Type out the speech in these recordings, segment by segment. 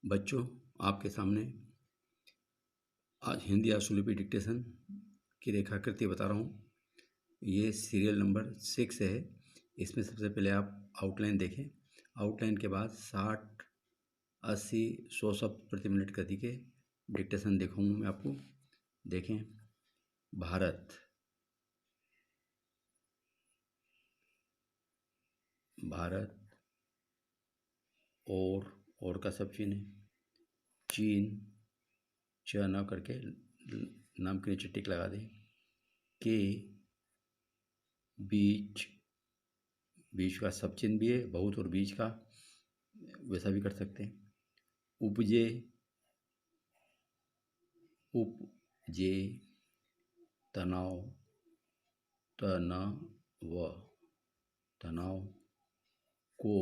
बच्चों, आपके सामने आज हिंदी आशुलिपि डिक्टेशन की रेखाकृति बता रहा हूँ। ये सीरियल नंबर 6 है। इसमें सबसे पहले आप आउटलाइन देखें। आउटलाइन के बाद 60, 80, 100 शब्द प्रति मिनट गति के डिक्टेशन दिखाऊंगा मैं आपको। देखें। भारत, भारत, और का सब चिन्ह है। चीन, च न करके नाम के नीचे टिक लगा दें। के, बीच, बीच का सब चिन्ह भी है, बहुत और बीच का, वैसा भी कर सकते हैं। उपजे, उपजे, तनाव, तनाव, तनाव को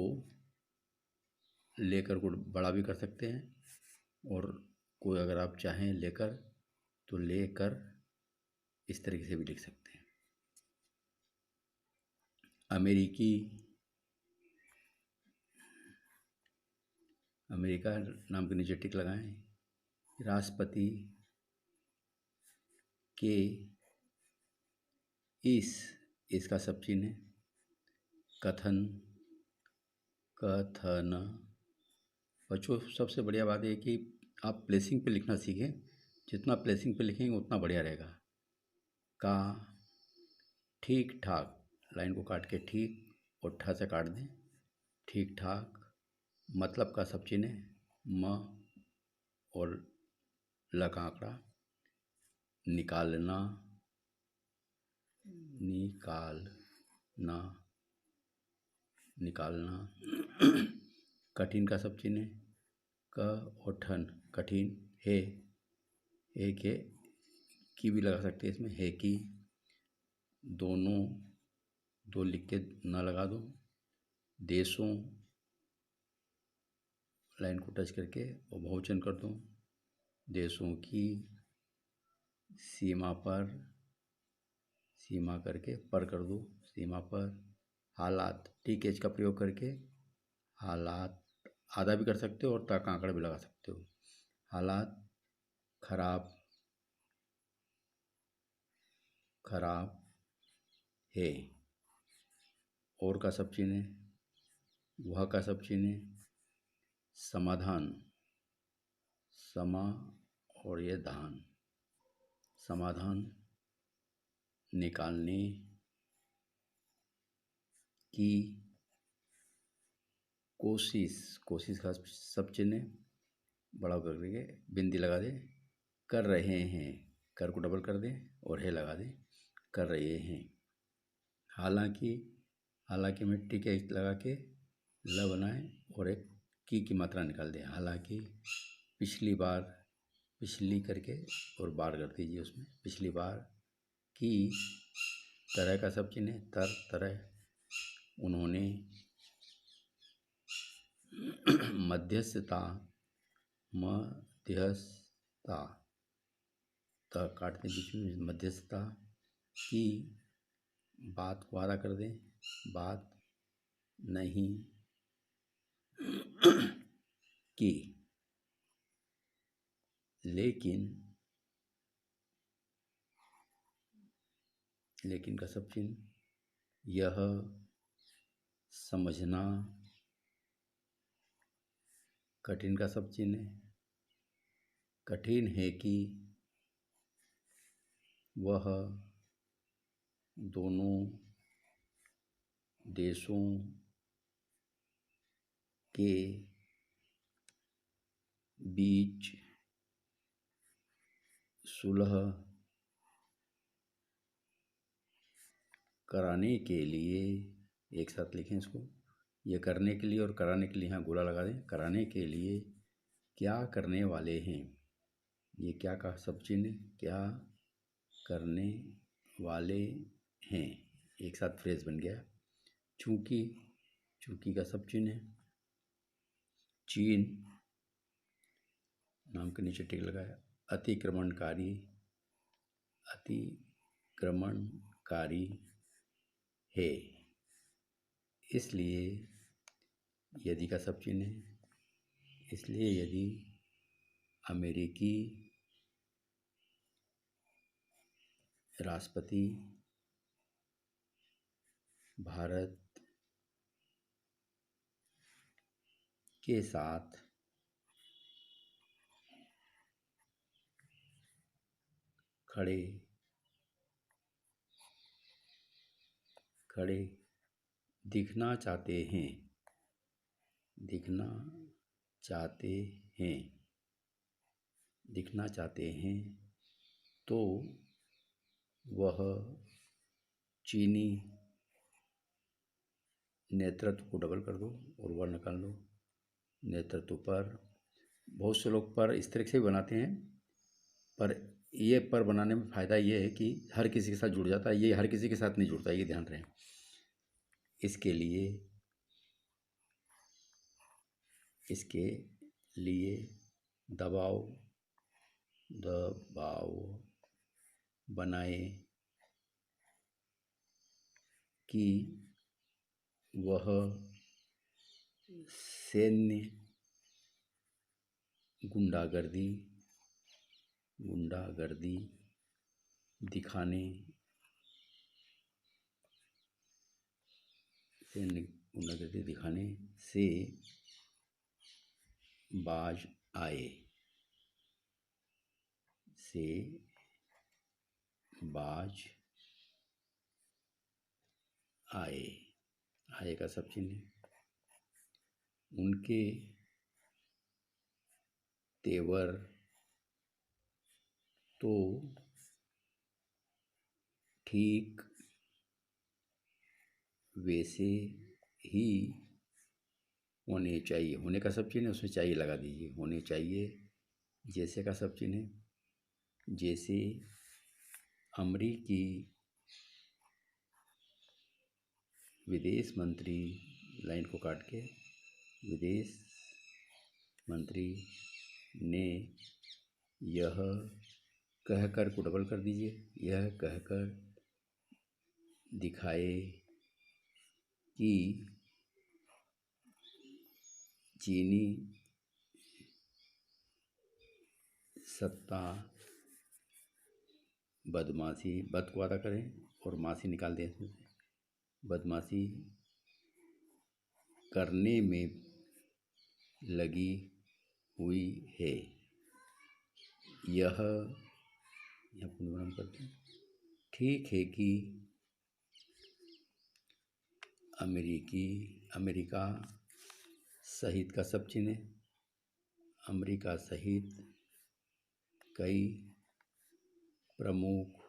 लेकर को बड़ा भी कर सकते हैं, और कोई अगर आप चाहें लेकर तो लेकर इस तरीके से भी लिख सकते हैं। अमेरिकी, अमेरिका नाम के नीचे टिक लगाएं। राष्ट्रपति के, इसका सब चिन्ह है। कथन, कथन। बच्चों, सबसे बढ़िया बात है कि आप प्लेसिंग पे लिखना सीखें। जितना प्लेसिंग पे लिखेंगे उतना बढ़िया रहेगा। का, ठीक ठाक, लाइन को काट के ठीक और ठा से काट दें। ठीक ठाक, मतलब का सब चिन्ह है। म और ल का आंकड़ा। निकालना, निकालना, निकालना। कठिन का सब चिन्ह है। क और ठन, कठिन। है के की भी लगा सकते हैं इसमें। है की, दोनों, दो लिख के ना लगा दो। देशों, लाइन को टच करके और बहुवचन कर दो। देशों की, सीमा पर, सीमा करके पर कर दो, सीमा पर। हालात, टी एच का प्रयोग करके हालात, आधा भी कर सकते हो और ता का आंकड़ा भी लगा सकते हो। हालात खराब, खराब है। और का सब चिन्ह है। वह का सब चिन्ह है। समाधान, समा और ये धान, समाधान। निकालने की कोशिश, कोशिश का सब चिन्ह है। बड़ा करके बिंदी लगा दे। कर रहे हैं, कर को डबल कर दें और है लगा दें। कर रहे हैं। हालांकि, हालांकि में टिक लगा के ल बनाएं और एक की मात्रा निकाल दें। हालांकि, पिछली बार, पिछली करके और बार कर दीजिए उसमें। पिछली बार की, तरह का सब चिन्ह है। तरह। उन्होंने, मध्यस्थता, मध्यस्थता, त काटते बीच में, मध्यस्थता की, बात को आधा कर दें। बात नहीं की। लेकिन, लेकिन का सब चिन्ह। यह समझना, कठिन का सब चिन्ह है। कठिन है कि, वह दोनों देशों के बीच सुलह कराने के लिए, एक साथ लिखें इसको, ये करने के लिए और कराने के लिए यहाँ गोला लगा दें। कराने के लिए क्या करने वाले हैं। ये क्या का सब चिन्ह, क्या करने वाले हैं, एक साथ फ्रेज बन गया। चूंकि, चूंकि का सब चिन्ह है। चीन, नाम के नीचे टिक लगाया। अतिक्रमणकारी, अतिक्रमणकारी है, इसलिए यदि का सब चिन्ह है। इसलिए यदि अमेरिकी राष्ट्रपति भारत के साथ खड़े दिखना चाहते हैं तो वह चीनी नेतृत्व को डबल कर दो और वह निकाल दो। नेतृत्व पर बहुत से लोग पर इस तरह से बनाते हैं, पर ये पर बनाने में फ़ायदा ये है कि हर किसी के साथ जुड़ जाता है, ये हर किसी के साथ नहीं जुड़ता, ये ध्यान रहे। इसके लिए दबाव बनाए कि वह सैन्य गुंडागर्दी दिखाने से बाज आए का सब चिन्ह। उनके तेवर तो ठीक वैसे ही होने चाहिए। होने का सब चिन्ह, उसमें चाहिए लगा दीजिए। होने चाहिए जैसे का सब चिन्ह, जैसे अमेरिकी विदेश मंत्री, लाइन को काट के, विदेश मंत्री ने यह कहकर को डबल कर दीजिए, यह कहकर दिखाए कि चीनी सत्ता बदमाशी, बद को अदा करें और मासी निकाल दें इसमें से, बदमाशी करने में लगी हुई है। यह पुनर्नाम करते हैं। ठीक है कि अमेरिका सहित का सब चिन्ह, अमेरिका सहित कई प्रमुख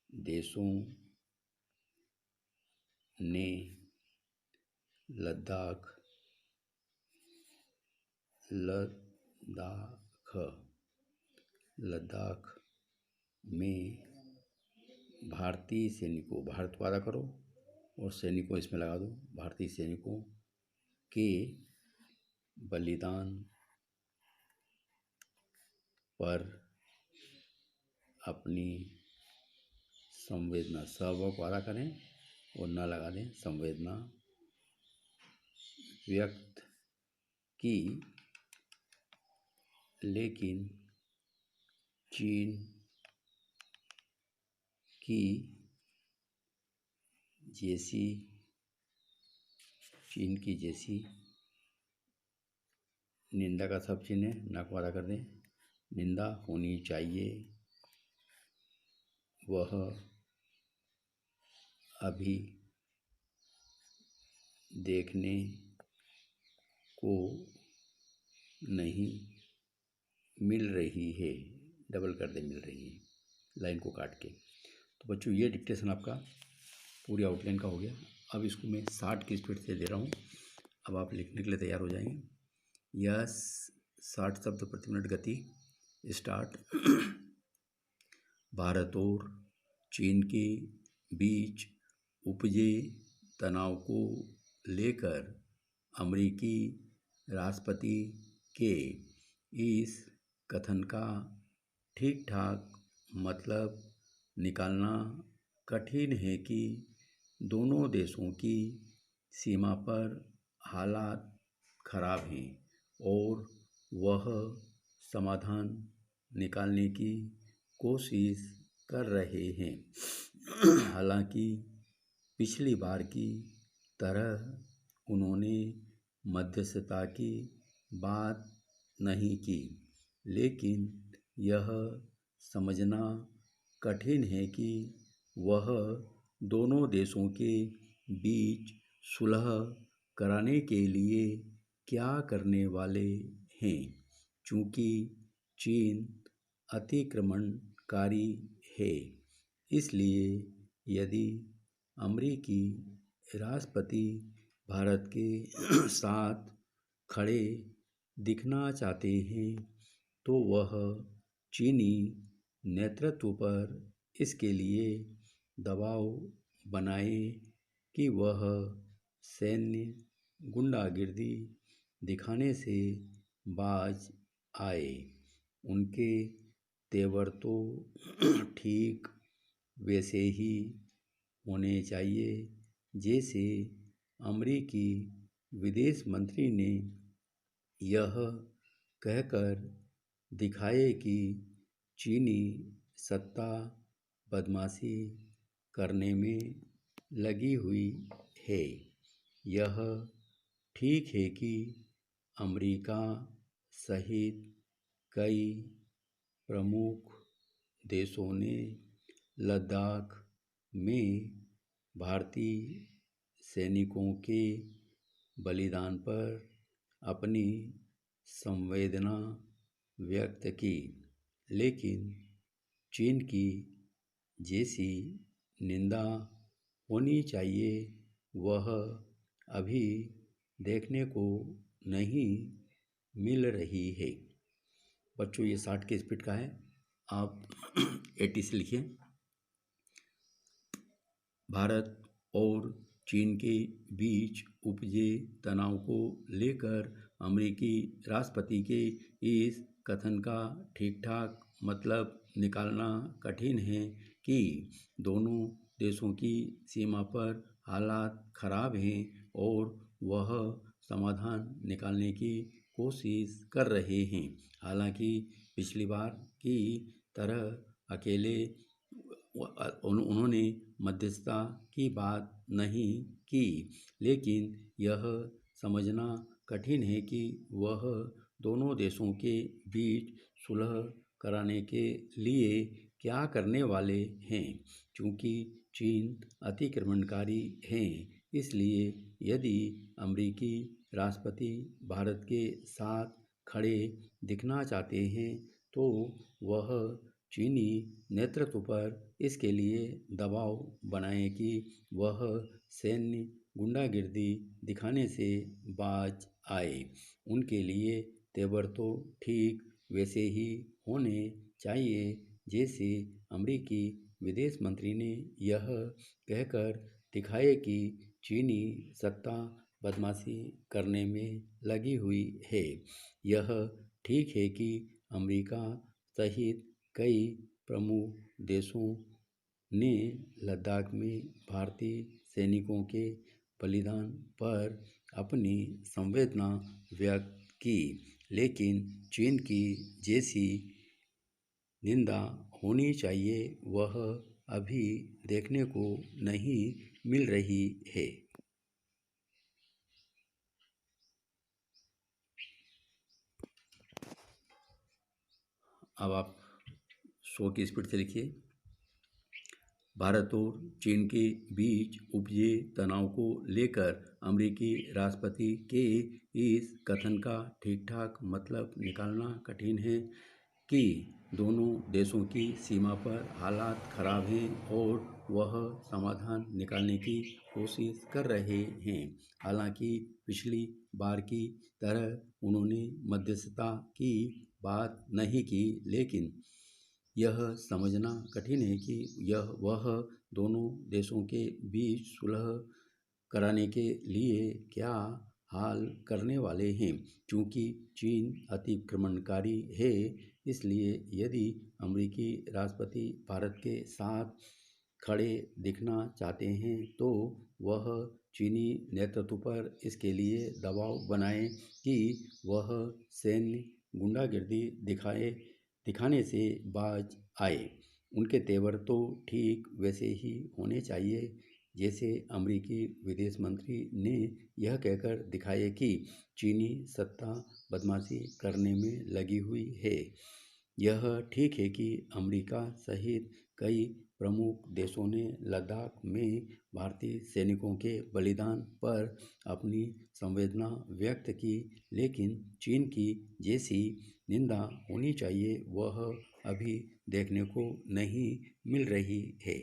देशों ने लद्दाख में भारतीय सैनिकों, भारत वादा करो और सैनिकों इसमें लगा दो, भारतीय सैनिकों के बलिदान पर अपनी संवेदना, सब को अदा करें और ना लगा दें, संवेदना व्यक्त की, लेकिन चीन की जैसी निंदा का सब चिन्ह, ना को अदा कर दें, निंदा होनी चाहिए। वह अभी देखने को नहीं मिल रही है, डबल कर दे, मिल रही है, लाइन को काट के। तो बच्चों ये डिक्टेशन आपका पूरी आउटलाइन का हो गया। अब इसको मैं 60 की स्पीड से दे रहा हूँ। अब आप लिखने के लिए तैयार हो जाएंगे। यह 60 शब्द प्रति मिनट गति स्टार्ट। भारत और चीन के बीच उपजे तनाव को लेकर अमेरिकी राष्ट्रपति के इस कथन का ठीक ठाक मतलब निकालना कठिन है कि दोनों देशों की सीमा पर हालात खराब हैं और वह समाधान निकालने की कोशिश कर रहे हैं। हालांकि पिछली बार की तरह उन्होंने मध्यस्थता की बात नहीं की, लेकिन यह समझना कठिन है कि वह दोनों देशों के बीच सुलह कराने के लिए क्या करने वाले हैं। चूँकि चीन अतिक्रमणकारी है, इसलिए यदि अमेरिकी राष्ट्रपति भारत के साथ खड़े दिखना चाहते हैं तो वह चीनी नेतृत्व पर इसके लिए दबाव बनाए कि वह सैन्य गुंडागिर्दी दिखाने से बाज आए। उनके तेवर तो ठीक वैसे ही होने चाहिए जैसे अमेरिकी विदेश मंत्री ने यह कहकर दिखाए कि चीनी सत्ता बदमाशी करने में लगी हुई है। यह ठीक है कि अमेरिका सहित कई प्रमुख देशों ने लद्दाख में भारतीय सैनिकों के बलिदान पर अपनी संवेदना व्यक्त की, लेकिन चीन की जैसी निंदा होनी चाहिए वह अभी देखने को नहीं मिल रही है। बच्चों ये 60 के स्पीड का है, आप 80 से लिखिए। भारत और चीन के बीच उपजे तनाव को लेकर अमेरिकी राष्ट्रपति के इस कथन का ठीक-ठाक मतलब निकालना कठिन है कि दोनों देशों की सीमा पर हालात खराब हैं और वह समाधान निकालने की कोशिश कर रहे हैं। हालांकि पिछली बार की तरह अकेले उन्होंने मध्यस्थता की बात नहीं की, लेकिन यह समझना कठिन है कि वह दोनों देशों के बीच सुलह कराने के लिए क्या करने वाले हैं। चूँकि चीन अतिक्रमणकारी हैं, इसलिए यदि अमेरिकी राष्ट्रपति भारत के साथ खड़े दिखना चाहते हैं तो वह चीनी नेतृत्व पर इसके लिए दबाव बनाए कि वह सैन्य गुंडागिर्दी दिखाने से बाज आए। उनके लिए तेवर तो ठीक वैसे ही होने चाहिए जैसे अमेरिकी विदेश मंत्री ने यह कहकर दिखाए कि चीनी सत्ता बदमाशी करने में लगी हुई है। यह ठीक है कि अमेरिका सहित कई प्रमुख देशों ने लद्दाख में भारतीय सैनिकों के बलिदान पर अपनी संवेदना व्यक्त की, लेकिन चीन की जैसी निंदा होनी चाहिए वह अभी देखने को नहीं मिल रही है। अब आप 100 की स्पीड से लिखिए। भारत और चीन के बीच उपजे तनाव को लेकर अमेरिकी राष्ट्रपति के इस कथन का ठीक-ठाक मतलब निकालना कठिन है कि दोनों देशों की सीमा पर हालात खराब हैं और वह समाधान निकालने की कोशिश कर रहे हैं। हालांकि पिछली बार की तरह उन्होंने मध्यस्थता की बात नहीं की, लेकिन यह समझना कठिन है कि वह दोनों देशों के बीच सुलह कराने के लिए क्या हाल करने वाले हैं। चूँकि चीन अतिक्रमणकारी है, इसलिए यदि अमेरिकी राष्ट्रपति भारत के साथ खड़े दिखना चाहते हैं तो वह चीनी नेतृत्व पर इसके लिए दबाव बनाए कि वह सैन्य गुंडागिर्दी दिखाने से बाज आए। उनके तेवर तो ठीक वैसे ही होने चाहिए जैसे अमेरिकी विदेश मंत्री ने यह कहकर दिखाए कि चीनी सत्ता बदमाशी करने में लगी हुई है। यह ठीक है कि अमेरिका सहित कई प्रमुख देशों ने लद्दाख में भारतीय सैनिकों के बलिदान पर अपनी संवेदना व्यक्त की, लेकिन चीन की जैसी निंदा होनी चाहिए वह अभी देखने को नहीं मिल रही है।